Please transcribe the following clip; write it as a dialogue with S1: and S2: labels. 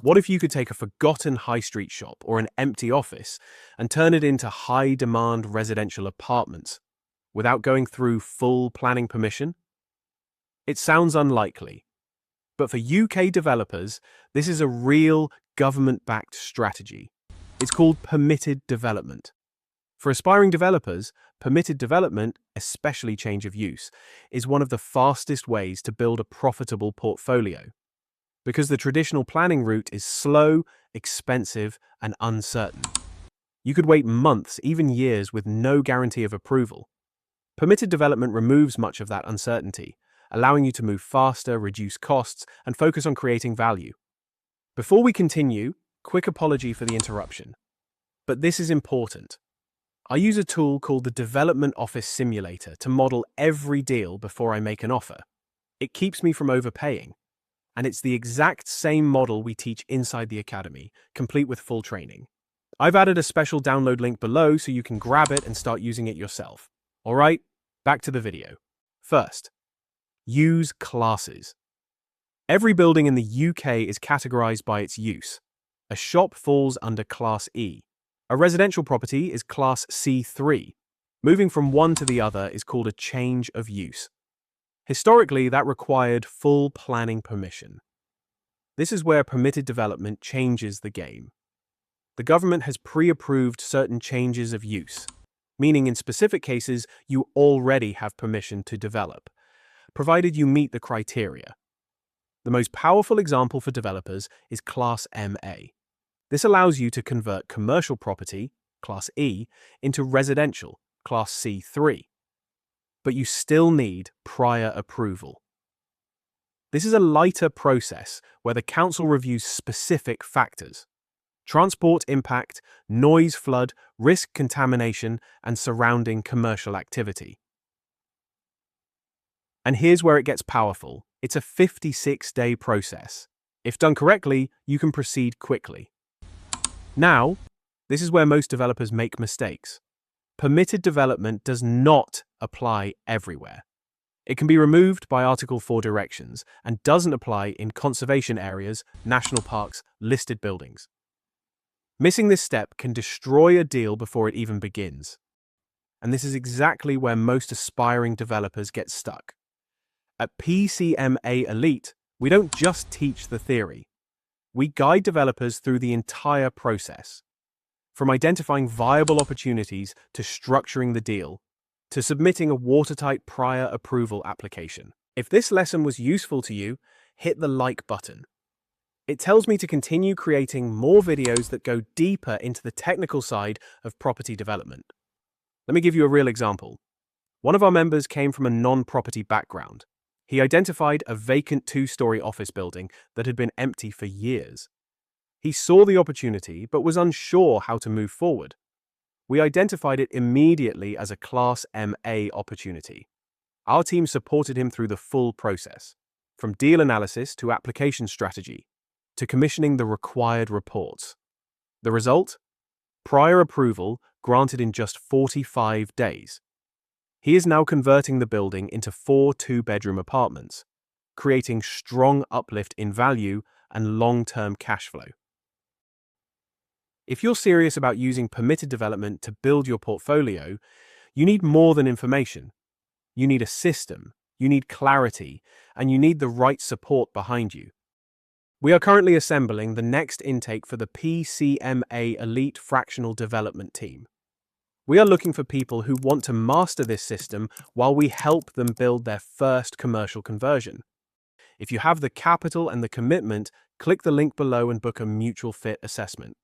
S1: What if you could take a forgotten high street shop or an empty office and turn it into high-demand residential apartments without going through full planning permission? It sounds unlikely, but for UK developers, this is a real government-backed strategy. It's called permitted development. For aspiring developers, permitted development, especially change of use, is one of the fastest ways to build a profitable portfolio. Because the traditional planning route is slow, expensive, and uncertain. You could wait months, even years, with no guarantee of approval. Permitted development removes much of that uncertainty, allowing you to move faster, reduce costs, and focus on creating value. Before we continue, quick apology for the interruption. But this is important. I use a tool called the Development Office Simulator to model every deal before I make an offer. It keeps me from overpaying. And it's the exact same model we teach inside the Academy, complete with full training. I've added a special download link below so you can grab it and start using it yourself. All right, back to the video. First, use classes. Every building in the UK is categorized by its use. A shop falls under Class E. A residential property is Class C3. Moving from one to the other is called a change of use. Historically, that required full planning permission. This is where permitted development changes the game. The government has pre-approved certain changes of use, meaning in specific cases you already have permission to develop, provided you meet the criteria. The most powerful example for developers is Class MA. This allows you to convert commercial property, Class E, into residential, Class C3. But you still need prior approval. This is a lighter process where the council reviews specific factors: transport impact, noise flood, risk contamination, and surrounding commercial activity. And here's where it gets powerful. It's a 56-day process. If done correctly, you can proceed quickly. Now, this is where most developers make mistakes. Permitted development does not apply everywhere. It can be removed by Article 4 directions and doesn't apply in conservation areas, national parks, listed buildings. Missing this step can destroy a deal before it even begins. And this is exactly where most aspiring developers get stuck. At PCMA-ELITE, we don't just teach the theory. We guide developers through the entire process. From identifying viable opportunities to structuring the deal, to submitting a watertight prior approval application. If this lesson was useful to you, hit the like button. It tells me to continue creating more videos that go deeper into the technical side of property development. Let me give you a real example. One of our members came from a non-property background. He identified a vacant 2-story office building that had been empty for years. He saw the opportunity but was unsure how to move forward. We identified it immediately as a Class MA opportunity. Our team supported him through the full process, from deal analysis to application strategy, to commissioning the required reports. The result? Prior approval granted in just 45 days. He is now converting the building into 4 2-bedroom apartments, creating strong uplift in value and long-term cash flow. If you're serious about using permitted development to build your portfolio, you need more than information. You need a system, you need clarity, and you need the right support behind you. We are currently assembling the next intake for the PCMA-ELITE Fractional Development Team. We are looking for people who want to master this system while we help them build their first commercial conversion. If you have the capital and the commitment, click the link below and book a mutual fit assessment.